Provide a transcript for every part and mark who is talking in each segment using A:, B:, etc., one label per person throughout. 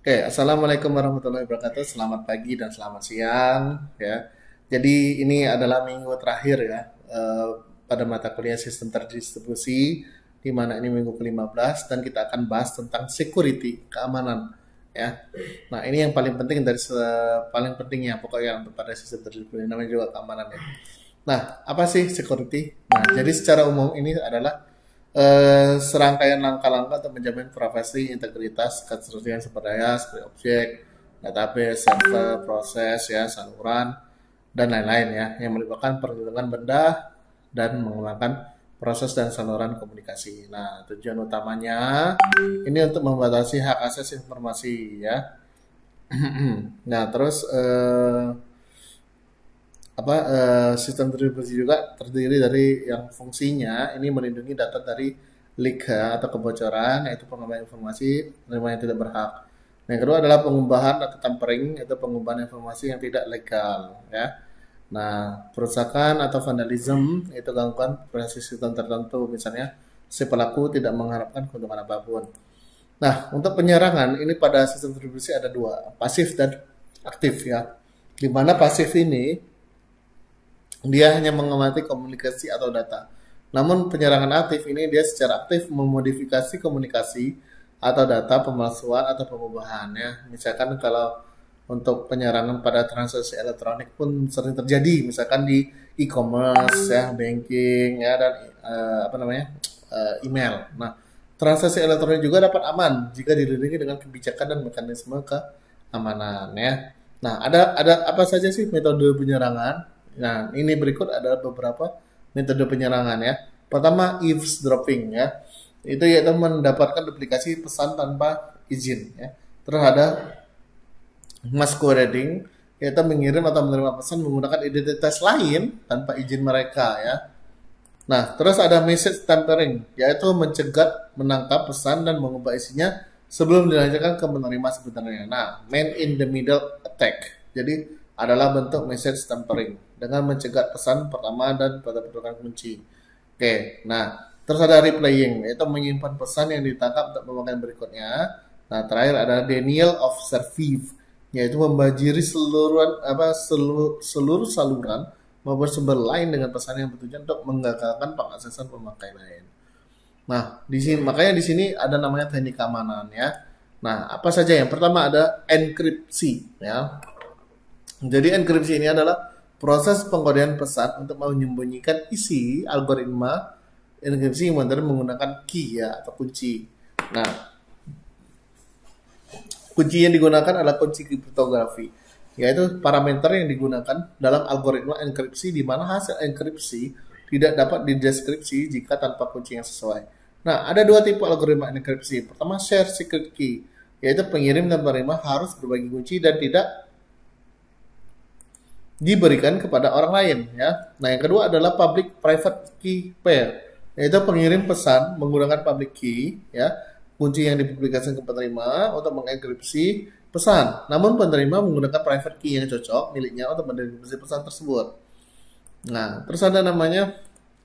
A: Oke, Assalamualaikum warahmatullahi wabarakatuh. Selamat pagi dan selamat siang ya. Jadi ini adalah minggu terakhir ya eh, pada mata kuliah sistem terdistribusi di mana ini minggu ke-15 dan kita akan bahas tentang security, keamanan ya. Nah, ini yang paling penting dari paling pentingnya pokoknya untuk pada sistem terdistribusi namanya juga keamanan ya. Nah, apa sih security? Nah, jadi secara umum ini adalah serangkaian langkah-langkah untuk menjamin privasi, integritas, ketersediaan sumber daya seperti objek, database, server, proses, ya, saluran, dan lain-lain ya, yang melibatkan perlindungan benda dan mengembangkan proses dan saluran komunikasi. Nah, tujuan utamanya ini untuk membatasi hak akses informasi ya. Nah, terus sistem distribusi juga terdiri dari yang fungsinya ini melindungi data dari leak atau kebocoran, yaitu pengembangan informasi penerima yang tidak berhak. Yang kedua adalah pengubahan atau tampering, yaitu pengubahan informasi yang tidak legal ya. Nah, perusakan atau vandalisme itu gangguan proses sistem tertentu, misalnya si pelaku tidak mengharapkan keuntungan apapun. Nah, untuk penyerangan ini pada sistem distribusi ada dua, pasif dan aktif ya. Di mana pasif ini dia hanya mengamati komunikasi atau data. Namun penyerangan aktif ini dia secara aktif memodifikasi komunikasi atau data, pemalsuan atau pengubahan ya. Misalkan kalau untuk penyerangan pada transaksi elektronik pun sering terjadi, misalkan di e-commerce ya, banking ya, dan email. Nah, transaksi elektronik juga dapat aman jika dilindungi dengan kebijakan dan mekanisme keamanan ya. Nah, ada apa saja sih metode penyerangan? Nah, ini berikut adalah beberapa metode penyerangan ya. Pertama, eavesdropping ya. Itu yaitu mendapatkan duplikasi pesan tanpa izin ya. Terus ada masquerading, yaitu mengirim atau menerima pesan menggunakan identitas lain tanpa izin mereka ya. Nah, terus ada message tampering, yaitu mencegat, menangkap pesan dan mengubah isinya sebelum dilanjutkan ke penerima sebenarnya. Nah, man in the middle attack. Jadi adalah bentuk message tampering dengan mencegat pesan pertama dan pada pertukaran kunci. Oke, nah terus ada replaying, yaitu menyimpan pesan yang ditangkap untuk pemakaian berikutnya. Nah, terakhir ada denial of service, yaitu membajiri seluruh saluran maupun sumber lain dengan pesan yang bertujuan untuk menggagalkan pengaksesan pemakai lain. Nah, di sini makanya di sini ada namanya teknik keamanan ya. Nah, apa saja yang pertama ada enkripsi ya. Jadi enkripsi ini adalah proses pengkodean pesan untuk menyembunyikan isi algoritma enkripsi modern menggunakan key ya atau kunci. Nah, kunci yang digunakan adalah kunci kriptografi, yaitu parameter yang digunakan dalam algoritma enkripsi di mana hasil enkripsi tidak dapat dideskripsi jika tanpa kunci yang sesuai. Nah, ada dua tipe algoritma enkripsi. Pertama, share secret key, yaitu pengirim dan penerima harus berbagi kunci dan tidak diberikan kepada orang lain ya. Nah, yang kedua adalah public private key pair, yaitu pengirim pesan menggunakan public key ya, kunci yang dipublikasikan ke penerima untuk mengenkripsi pesan. Namun penerima menggunakan private key yang cocok miliknya untuk mendekripsi pesan tersebut. Nah, terus ada namanya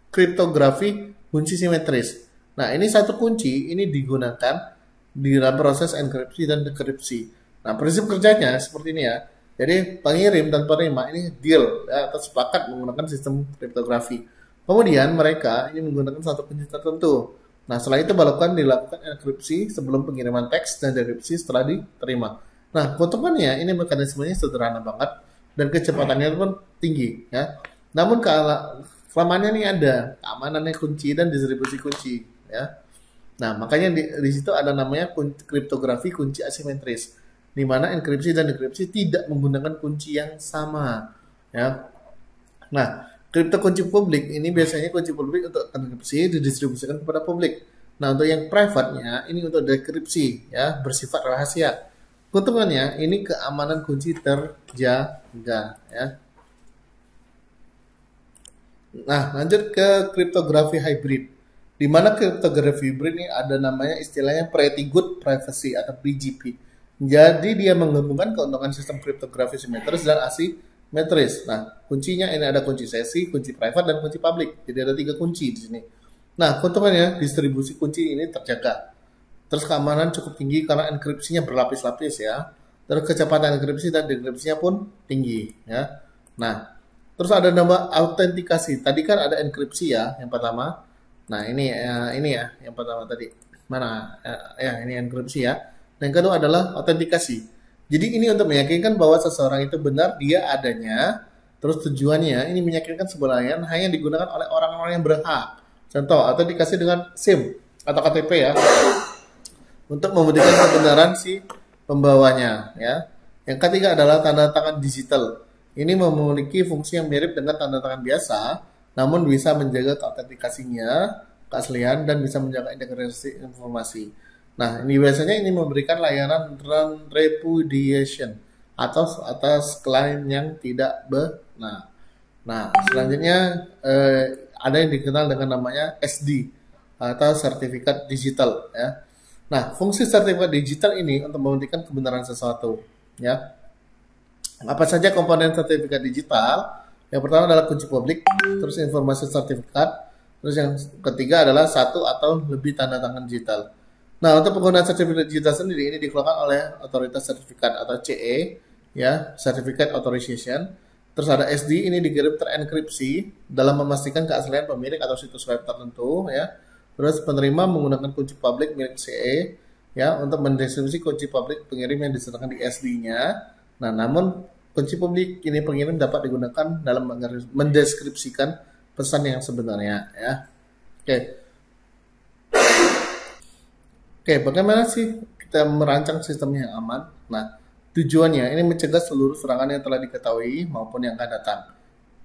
A: kriptografi kunci simetris. Nah, ini satu kunci ini digunakan di dalam proses enkripsi dan dekripsi. Nah, prinsip kerjanya seperti ini ya. Jadi pengirim dan penerima ini deal ya, atau sepakat menggunakan sistem kriptografi. Kemudian mereka ini menggunakan satu kunci tertentu. Nah, setelah itu dilakukan enkripsi sebelum pengiriman teks dan dekripsi setelah diterima. Nah, keuntungannya ini mekanismenya sederhana banget dan kecepatannya pun tinggi ya. Namun kelemahannya ini ada keamanannya kunci dan distribusi kunci ya. Nah, makanya di situ ada namanya kriptografi kunci asimetris, di mana enkripsi dan dekripsi tidak menggunakan kunci yang sama ya. Nah, kripto kunci publik ini biasanya kunci publik untuk enkripsi didistribusikan kepada publik. Nah, untuk yang private-nya ini untuk dekripsi ya, bersifat rahasia. Keuntungannya ini keamanan kunci terjaga ya. Nah, lanjut ke kriptografi hybrid. Di mana kriptografi hybrid ini ada namanya istilahnya pretty good privacy atau PGP. Jadi dia menggabungkan keuntungan sistem kriptografi simetris dan asimetris. Nah, kuncinya ini ada kunci sesi, kunci private, dan kunci public. Jadi ada 3 kunci di sini. Nah, keuntungannya distribusi kunci ini terjaga. Terus keamanan cukup tinggi karena enkripsinya berlapis-lapis ya. Terus kecepatan enkripsi dan dekripsinya pun tinggi ya. Nah, terus ada nama autentikasi. Tadi kan ada enkripsi ya yang pertama. Nah, ini ya yang pertama tadi. Mana? Ya, ini enkripsi ya. Dan yang kedua adalah autentikasi. Jadi ini untuk meyakinkan bahwa seseorang itu benar dia adanya. Terus tujuannya ini meyakinkan sebuah layanan hanya digunakan oleh orang-orang yang berhak. Contoh, autentikasi dengan SIM atau KTP ya. Untuk membuktikan kebenaran si pembawanya ya. Yang ketiga adalah tanda tangan digital. Ini memiliki fungsi yang mirip dengan tanda tangan biasa, namun bisa menjaga autentikasinya, keaslian dan bisa menjaga integrasi informasi. Nah, ini biasanya ini memberikan layanan non-repudiation atau atas klaim yang tidak benar. Nah, selanjutnya ada yang dikenal dengan namanya SD atau sertifikat digital ya. Nah, fungsi sertifikat digital ini untuk membuktikan kebenaran sesuatu ya. Apa saja komponen sertifikat digital? Yang pertama adalah kunci publik, terus informasi sertifikat, terus yang ketiga adalah satu atau lebih tanda tangan digital. Nah, untuk penggunaan sertifikat digital sendiri ini dikeluarkan oleh otoritas sertifikat atau CE, ya, Certificate Authorization. Terus ada SD, ini dikirim terenkripsi dalam memastikan keaslian pemilik atau situs web tertentu, ya. Terus penerima menggunakan kunci publik milik CE, ya, untuk mendistribusi kunci publik pengirim yang disertakan di SD-nya. Nah, namun kunci publik ini pengirim dapat digunakan dalam mendeskripsikan pesan yang sebenarnya, ya. Oke. Oke, bagaimana sih kita merancang sistem yang aman? Nah, tujuannya ini mencegah seluruh serangan yang telah diketahui maupun yang akan datang.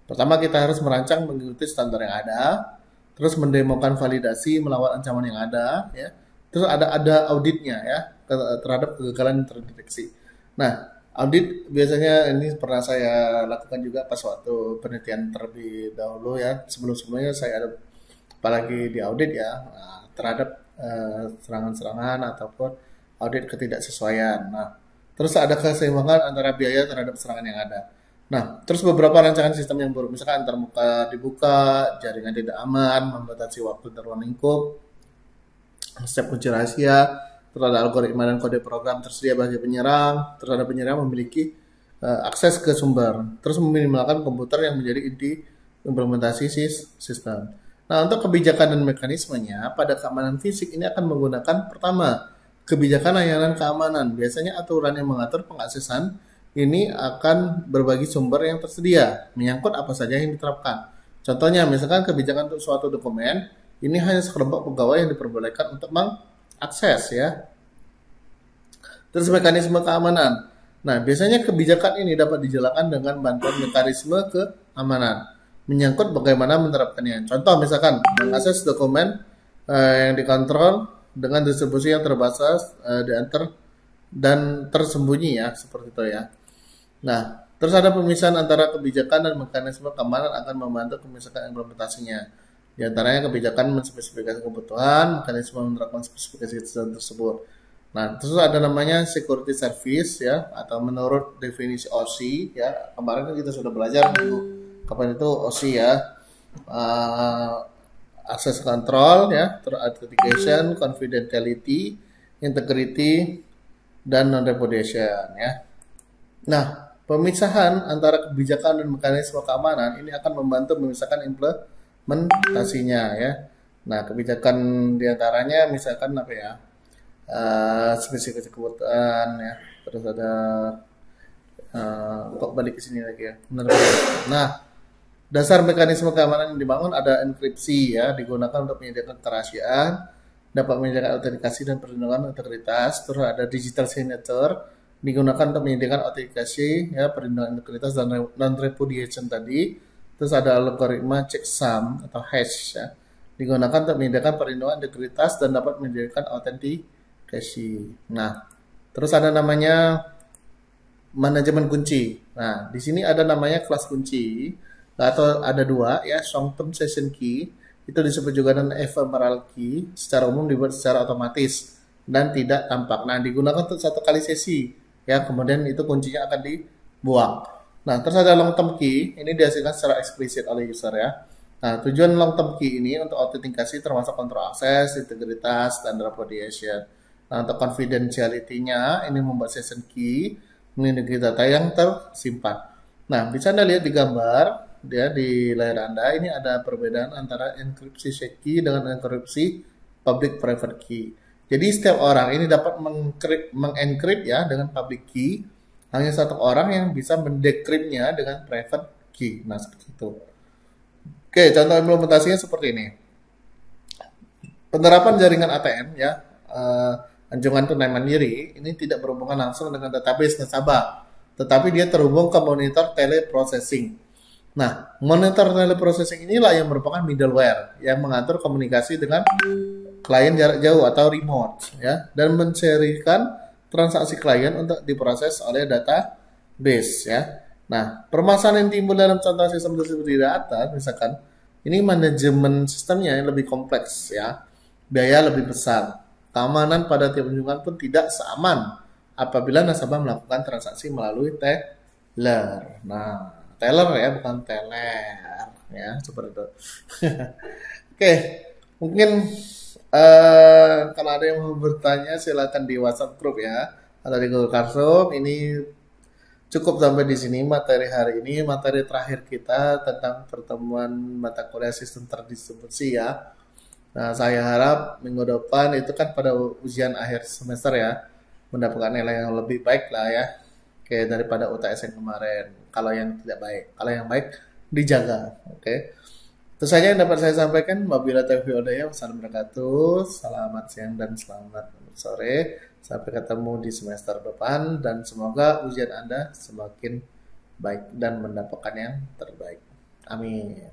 A: Pertama, kita harus merancang mengikuti standar yang ada, terus mendemokan validasi melawan ancaman yang ada, ya. Terus ada auditnya ya terhadap kegagalan yang terdeteksi. Nah, audit biasanya ini pernah saya lakukan juga pas waktu penelitian terlebih dahulu ya. Sebelum-sebelumnya saya ada apalagi di audit ya terhadap serangan-serangan ataupun audit ketidaksesuaian. Nah, terus ada keseimbangan antara biaya terhadap serangan yang ada. Nah, terus beberapa rancangan sistem yang buruk, misalkan antarmuka dibuka, jaringan tidak aman, membatasi waktu dan ruang lingkup, step kunci rahasia, terus ada algoritma dan kode program tersedia bagi penyerang, terus ada penyerang memiliki akses ke sumber, terus meminimalkan komputer yang menjadi inti implementasi sistem. Nah, untuk kebijakan dan mekanismenya, pada keamanan fisik ini akan menggunakan pertama, kebijakan layanan keamanan. Biasanya aturan yang mengatur pengaksesan ini akan berbagi sumber yang tersedia, menyangkut apa saja yang diterapkan. Contohnya, misalkan kebijakan untuk suatu dokumen, ini hanya sekelompok pegawai yang diperbolehkan untuk mengakses ya. Terus mekanisme keamanan. Nah, biasanya kebijakan ini dapat dijalankan dengan bantuan mekanisme keamanan, menyangkut bagaimana menerapkannya. Contoh misalkan mengakses dokumen yang dikontrol dengan distribusi yang terbatas, diantar dan tersembunyi ya, seperti itu ya. Nah, terus ada pemisahan antara kebijakan dan mekanisme keamanan akan membantu memisahkan implementasinya. Di antaranya kebijakan menspesifikasi kebutuhan, mekanisme menerapkan spesifikasi tersebut. Nah, terus ada namanya security service ya, atau menurut definisi OSI ya. Kemarin kan kita sudah belajar kapan itu OSI ya. Access control ya, terus authentication, confidentiality, integrity, dan non-repudiation ya. Nah, pemisahan antara kebijakan dan mekanisme keamanan ini akan membantu memisahkan implementasinya ya. Nah, kebijakan diantaranya misalkan apa ya, spesifikasi kebutuhan ya, terus ada kok balik ke sini lagi ya. Nah, dasar mekanisme keamanan yang dibangun ada enkripsi ya, digunakan untuk menyediakan kerahasiaan, dapat menyediakan autentikasi dan perlindungan integritas. Terus ada digital signature, digunakan untuk menyediakan autentikasi ya, perlindungan integritas dan non-repudiation tadi. Terus ada algoritma checksum atau hash ya, digunakan untuk menyediakan perlindungan integritas dan dapat menyediakan autentikasi. Nah, terus ada namanya manajemen kunci. Nah, di sini ada namanya kelas kunci atau ada dua ya, short term session key itu disebut juga dengan ephemeral key, secara umum dibuat secara otomatis dan tidak tampak. Nah, digunakan untuk satu kali sesi ya, kemudian itu kuncinya akan dibuang. Nah, terus ada long term key, ini dihasilkan secara eksplisit oleh user ya. Nah, tujuan long term key ini untuk autentikasi termasuk kontrol akses, integritas, dan repudiation. Nah, untuk confidentiality-nya ini membuat session key, melindungi data yang tersimpan. Nah, bisa Anda lihat di gambar ya di layar Anda ini ada perbedaan antara enkripsi shared key dengan enkripsi public private key. Jadi setiap orang ini dapat mengencrypt ya dengan public key, hanya satu orang yang bisa mendecryptnya dengan private key. Nah, seperti itu. Oke, contoh implementasinya seperti ini. Penerapan jaringan ATM ya, anjungan tunai mandiri ini tidak berhubungan langsung dengan database nasabah, tetapi dia terhubung ke monitor teleprocessing. Nah, monitor teleprocessing inilah yang merupakan middleware yang mengatur komunikasi dengan klien jarak jauh atau remote ya, dan menserikan transaksi klien untuk diproses oleh database ya. Nah, permasalahan yang timbul dalam contoh sistem tersebut di atas, misalkan ini manajemen sistemnya yang lebih kompleks ya, biaya lebih besar, keamanan pada tiap kunjungan pun tidak seaman apabila nasabah melakukan transaksi melalui teller. Nah, teller ya, bukan teller ya, seperti itu. Oke, mungkin kalau ada yang mau bertanya silakan di WhatsApp grup ya, atau di Google Classroom. Ini cukup sampai di sini materi hari ini, materi terakhir kita tentang pertemuan mata kuliah sistem terdistribusi ya. Nah, saya harap minggu depan itu kan pada ujian akhir semester ya, mendapatkan nilai yang lebih baik lah ya, kayak daripada UTS yang kemarin. Kalau yang tidak baik, kalau yang baik dijaga, oke. Itu saja yang dapat saya sampaikan. Wabillahi taufiq wal hidayah. Wassalamualaikum warahmatullahi wabarakatuh. Selamat siang dan selamat sore. Sampai ketemu di semester depan dan semoga ujian Anda semakin baik dan mendapatkan yang terbaik. Amin.